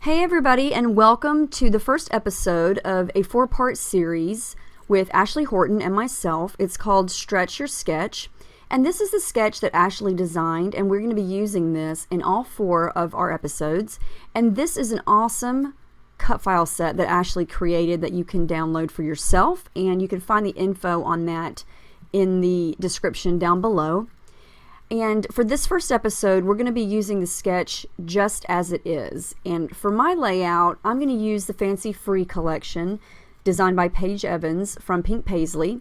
Hey everybody, and welcome to the first episode of a 4-part series with Ashley Horton and myself. It's called Stretch Your Sketch, and this is the sketch that Ashley designed, and we're going to be using this in all 4 of our episodes. And this is an awesome cut file set that Ashley created that you can download for yourself, and you can find the info on that in the description down below. And for this first episode, we're going to be using the sketch just as it is. And for my layout, I'm going to use the Fancy Free collection designed by Paige Evans from Pink Paisley.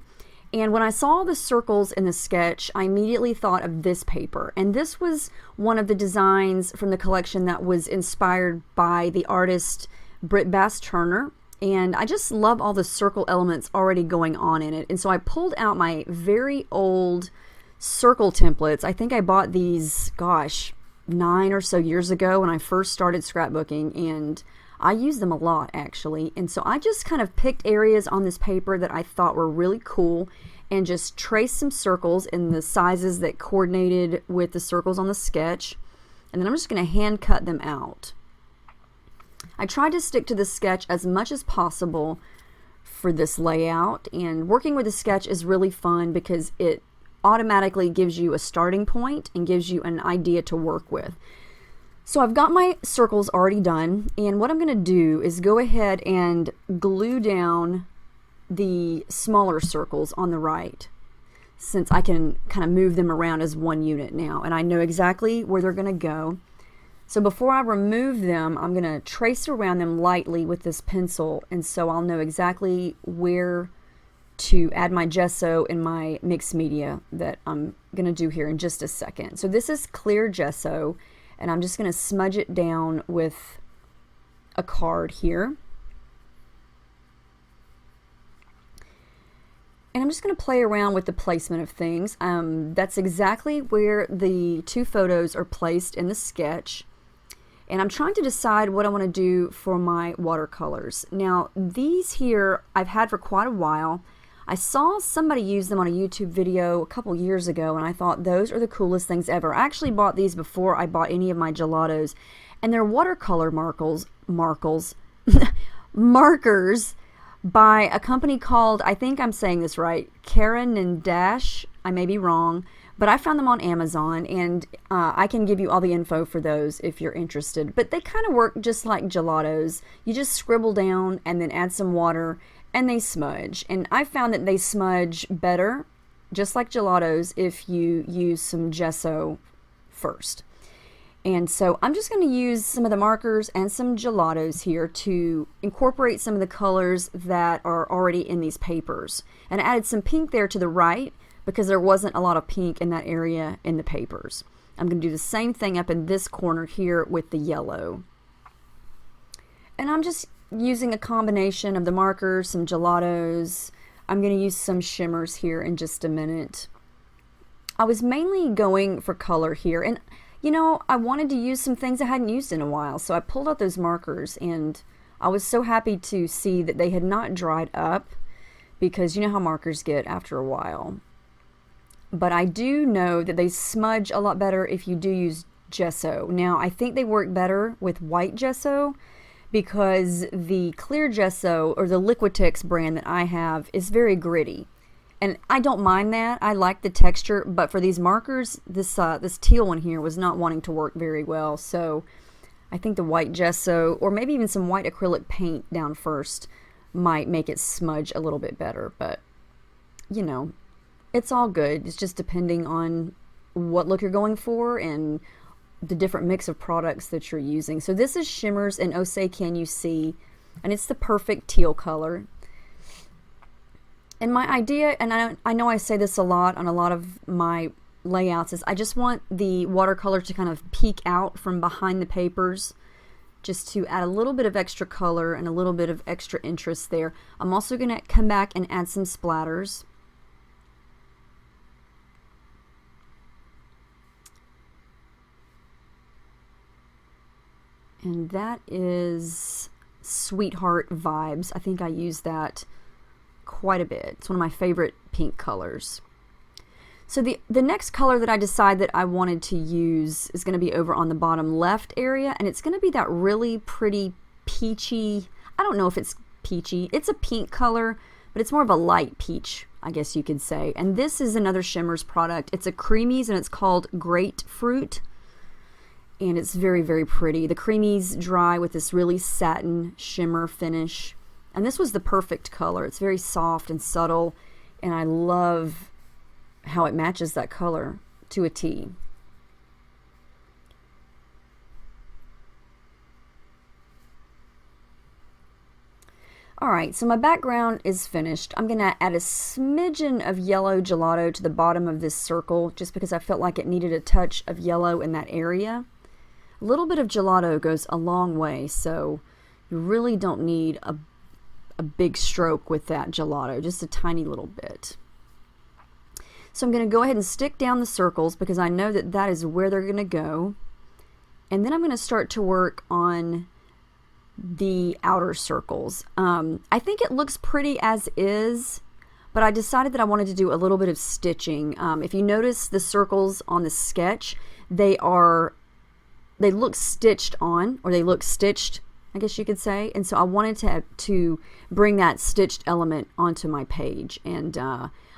And when I saw the circles in the sketch, I immediately thought of this paper. And this was one of the designs from the collection that was inspired by the artist Britt Bass Turner. And I just love all the circle elements already going on in it. And so I pulled out my very old circle templates. I think I bought these, 9 or so years ago when I first started scrapbooking, and I use them a lot actually. And so I just kind of picked areas on this paper that I thought were really cool and just traced some circles in the sizes that coordinated with the circles on the sketch. And then I'm just going to hand cut them out. I tried to stick to the sketch as much as possible for this layout, and working with the sketch is really fun because it automatically gives you a starting point and gives you an idea to work with. So I've got my circles already done, and what I'm going to do is go ahead and glue down the smaller circles on the right, since I can kind of move them around as one unit now, and I know exactly where they're going to go. So before I remove them, I'm going to trace around them lightly with this pencil, and so I'll know exactly where to add my gesso in my mixed media that I'm going to do here in just a second. So this is clear gesso, and I'm just going to smudge it down with a card here. And I'm just going to play around with the placement of things. That's exactly where the 2 photos are placed in the sketch. And I'm trying to decide what I want to do for my watercolors. Now, these here I've had for quite a while. I saw somebody use them on a YouTube video a couple years ago, and I thought those are the coolest things ever. I actually bought these before I bought any of my gelatos, and they're watercolor markers by a company called, I think I'm saying this right, Karen and Dash. I may be wrong, but I found them on Amazon, and I can give you all the info for those if you're interested. But they kind of work just like gelatos. You just scribble down and then add some water, and they smudge. And I found that they smudge better, just like gelatos, if you use some gesso first. And so I'm just going to use some of the markers and some gelatos here to incorporate some of the colors that are already in these papers. And I added some pink there to the right because there wasn't a lot of pink in that area in the papers. I'm going to do the same thing up in this corner here with the yellow. And I'm just using a combination of the markers, some gelatos. I'm going to use some shimmers here in just a minute. I was mainly going for color here, and you know, I wanted to use some things I hadn't used in a while, so I pulled out those markers, and I was so happy to see that they had not dried up, because you know how markers get after a while. But I do know that they smudge a lot better if you do use gesso. Now, I think they work better with white gesso, because the clear gesso, or the Liquitex brand that I have, is very gritty. And I don't mind that. I like the texture, but for these markers, this teal one here was not wanting to work very well. So I think the white gesso, or maybe even some white acrylic paint down first, might make it smudge a little bit better. But, you know, it's all good. It's just depending on what look you're going for and the different mix of products that you're using. So this is Shimmers in Oh Say Can You See, and it's the perfect teal color. And my idea, and I know I say this a lot on a lot of my layouts, is I just want the watercolor to kind of peek out from behind the papers, just to add a little bit of extra color and a little bit of extra interest there. I'm also going to come back and add some splatters. And that is Sweetheart Vibes. I think I used that quite a bit. It's one of my favorite pink colors. So the next color that I decided that I wanted to use is going to be over on the bottom left area, and it's going to be that really pretty peachy, I don't know if it's peachy, it's a pink color, but it's more of a light peach, I guess you could say. And this is another Shimmers product. It's a Creamies, and it's called Grapefruit, and it's very, very pretty. The Creamies dry with this really satin shimmer finish, and this was the perfect color. It's very soft and subtle, and I love how it matches that color to a T. Alright, so my background is finished. I'm going to add a smidgen of yellow gelato to the bottom of this circle just because I felt like it needed a touch of yellow in that area. A little bit of gelato goes a long way, so you really don't need a big stroke with that gelato, just a tiny little bit. So I'm going to go ahead and stick down the circles because I know that that is where they're going to go. And then I'm going to start to work on the outer circles. I think it looks pretty as is, but I decided that I wanted to do a little bit of stitching. If you notice the circles on the sketch, they look stitched on, or they look stitched, I guess you could say. And so I wanted to bring that stitched element onto my page. And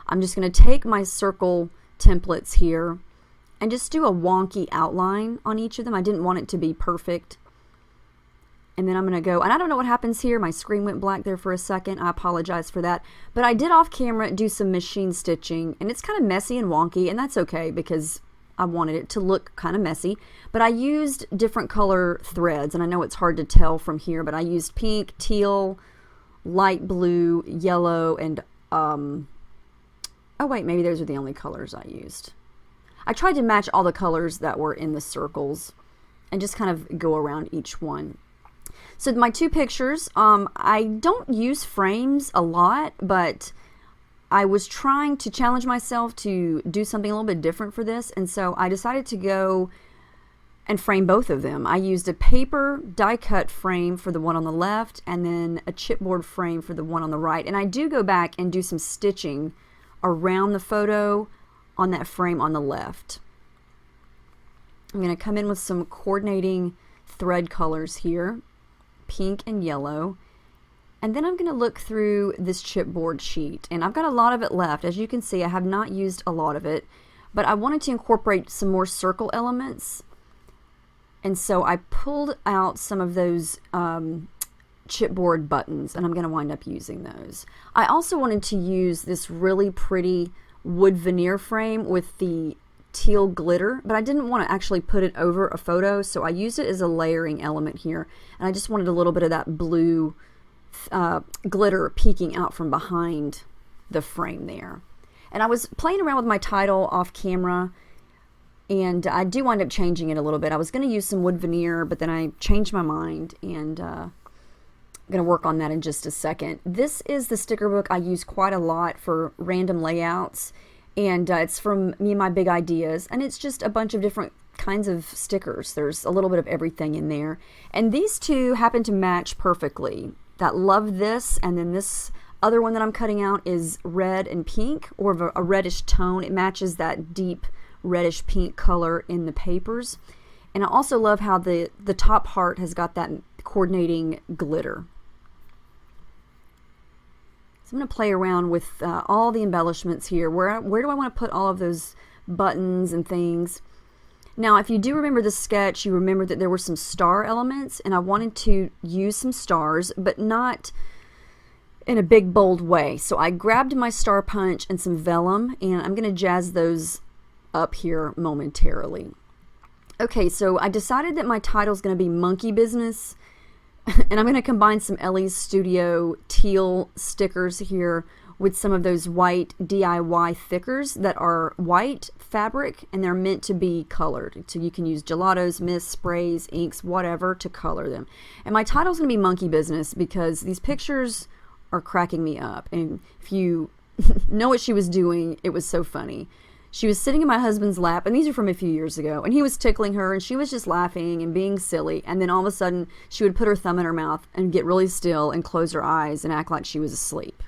I'm just going to take my circle templates here and just do a wonky outline on each of them. I didn't want it to be perfect. And then I'm going to go, and I don't know what happens here. My screen went black there for a second. I apologize for that. But I did off camera do some machine stitching, and it's kind of messy and wonky, and that's okay because I wanted it to look kind of messy. But I used different color threads, and I know it's hard to tell from here, but I used pink, teal, light blue, yellow, and oh wait, maybe those are the only colors I used. I tried to match all the colors that were in the circles and just kind of go around each one. So my two pictures, I don't use frames a lot, but I was trying to challenge myself to do something a little bit different for this, and so I decided to go and frame both of them. I used a paper die cut frame for the one on the left and then a chipboard frame for the one on the right. And I do go back and do some stitching around the photo on that frame on the left. I'm going to come in with some coordinating thread colors here, pink and yellow, and then I'm going to look through this chipboard sheet, and I've got a lot of it left. As you can see, I have not used a lot of it, but I wanted to incorporate some more circle elements, and so I pulled out some of those chipboard buttons, and I'm going to wind up using those. I also wanted to use this really pretty wood veneer frame with the teal glitter, but I didn't want to actually put it over a photo, so I used it as a layering element here, and I just wanted a little bit of that blue glitter peeking out from behind the frame there. And I was playing around with my title off camera, and I do wind up changing it a little bit. I was going to use some wood veneer, but then I changed my mind, and I'm going to work on that in just a second. This is the sticker book I use quite a lot for random layouts, and it's from Me and My Big Ideas, and it's just a bunch of different kinds of stickers. There's a little bit of everything in there, and these two happen to match perfectly. That Love This, and then this other one that I'm cutting out is red and pink, or a reddish tone. It matches that deep reddish pink color in the papers. And I also love how the top part has got that coordinating glitter. So I'm going to play around with all the embellishments here. Where do I want to put all of those buttons and things? Now, if you do remember the sketch, you remember that there were some star elements, and I wanted to use some stars, but not in a big, bold way. So I grabbed my star punch and some vellum, and I'm going to jazz those up here momentarily. Okay, so I decided that my title is going to be Monkey Business, and I'm going to combine some Ellie's Studio teal stickers here with some of those white DIY thickers that are white fabric, and they're meant to be colored. So you can use gelatos, mists, sprays, inks, whatever to color them. And my title's going to be Monkey Business because these pictures are cracking me up. And if you know what she was doing, it was so funny. She was sitting in my husband's lap, and these are from a few years ago, and he was tickling her, and she was just laughing and being silly, and then all of a sudden she would put her thumb in her mouth and get really still and close her eyes and act like she was asleep.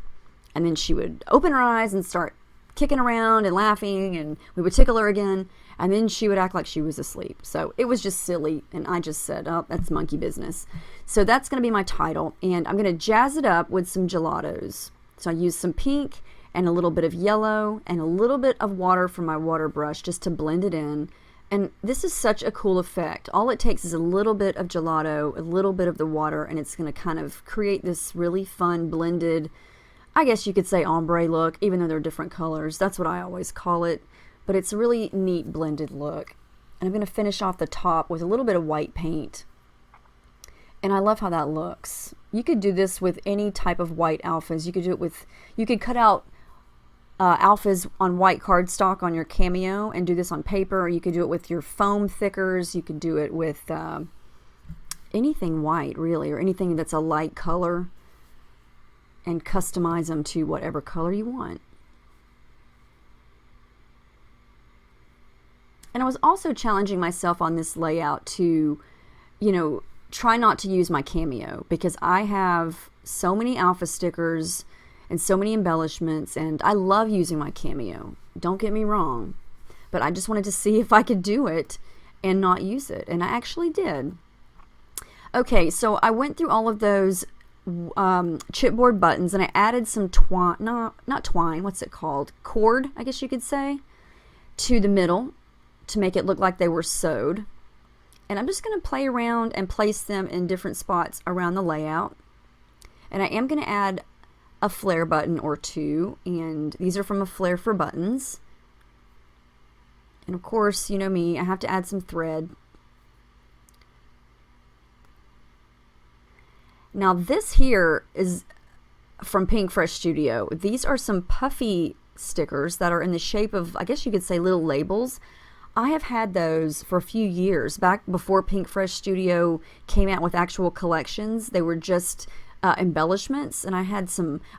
And then she would open her eyes and start kicking around and laughing, and we would tickle her again, and then she would act like she was asleep. So it was just silly, and I just said, oh, that's monkey business. So that's going to be my title, and I'm going to jazz it up with some gelatos. So I used some pink and a little bit of yellow and a little bit of water from my water brush just to blend it in. And this is such a cool effect. All it takes is a little bit of gelato, a little bit of the water, and it's going to kind of create this really fun blended, I guess you could say ombre look, even though they're different colors. That's what I always call it. But it's a really neat blended look. And I'm going to finish off the top with a little bit of white paint. And I love how that looks. You could do this with any type of white alphas. You could do it with, you could cut out alphas on white cardstock on your Cameo and do this on paper. Or you could do it with your foam thickers. You could do it with anything white, really, or anything that's a light color, and customize them to whatever color you want. And I was also challenging myself on this layout to, you know, try not to use my Cameo, because I have so many alpha stickers and so many embellishments, and I love using my Cameo. Don't get me wrong, but I just wanted to see if I could do it and not use it, and I actually did. Okay, so I went through all of those chipboard buttons, and I added some twine, not twine, what's it called? Cord, I guess you could say, to the middle to make it look like they were sewed. And I'm just going to play around and place them in different spots around the layout. And I am going to add a flare button or two, and these are from a Flare for Buttons. And of course, you know me, I have to add some thread. Now this here is from Pink Fresh Studio. These are some puffy stickers that are in the shape of, I guess you could say, little labels. I have had those for a few years, back before Pink Fresh Studio came out with actual collections. They were just embellishments, and I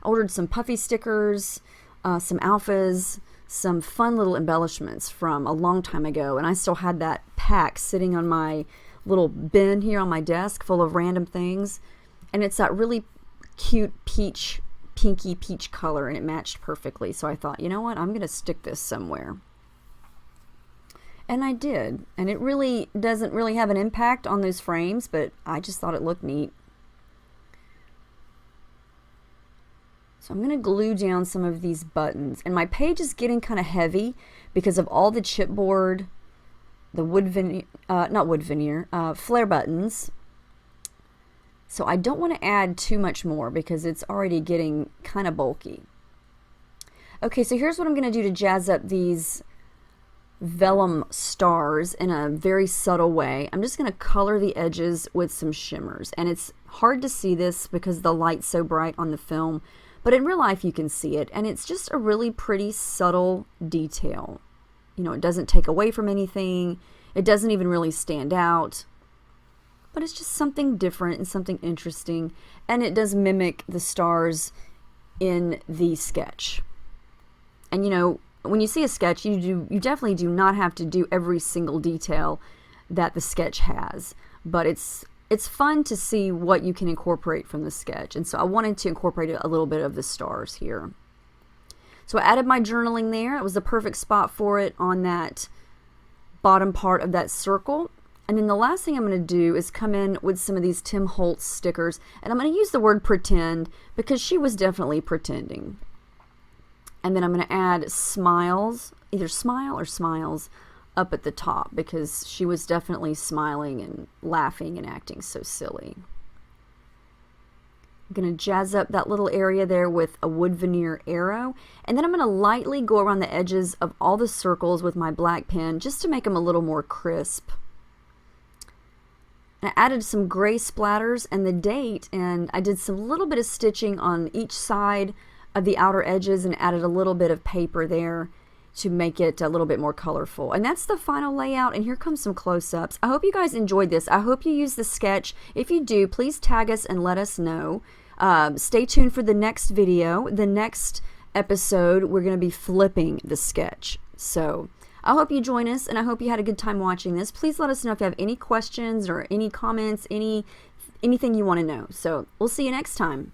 ordered some puffy stickers, some alphas, some fun little embellishments from a long time ago, and I still had that pack sitting on my little bin here on my desk full of random things, and it's that really cute pinky peach color, and it matched perfectly. So I thought, you know what, I'm gonna stick this somewhere. And I did, and it really doesn't really have an impact on those frames, but I just thought it looked neat. So I'm going to glue down some of these buttons, and my page is getting kind of heavy because of all the chipboard, the wood veneer, flare buttons. So I don't want to add too much more because it's already getting kind of bulky. Okay, so here's what I'm going to do to jazz up these vellum stars in a very subtle way. I'm just going to color the edges with some shimmers, and it's hard to see this because the light's so bright on the film, but in real life you can see it, and it's just a really pretty subtle detail. You know, it doesn't take away from anything, it doesn't even really stand out, but it's just something different and something interesting, and it does mimic the stars in the sketch. And you know, when you see a sketch, you definitely do not have to do every single detail that the sketch has, but it's fun to see what you can incorporate from the sketch. And so I wanted to incorporate a little bit of the stars here. So I added my journaling there. It was the perfect spot for it on that bottom part of that circle. And then the last thing I'm going to do is come in with some of these Tim Holtz stickers, and I'm going to use the word pretend because she was definitely pretending. And then I'm going to add smiles, either smile or smiles, up at the top because she was definitely smiling and laughing and acting so silly. I'm going to jazz up that little area there with a wood veneer arrow, and then I'm going to lightly go around the edges of all the circles with my black pen just to make them a little more crisp. I added some gray splatters and the date, and I did some little bit of stitching on each side of the outer edges and added a little bit of paper there to make it a little bit more colorful. And that's the final layout, and here comes some close-ups. I hope you guys enjoyed this. I hope you use the sketch. If you do, please tag us and let us know. Stay tuned for the next video. The next episode, we're going to be flipping the sketch. So I hope you join us, and I hope you had a good time watching this. Please let us know if you have any questions or any comments, anything you want to know. So we'll see you next time.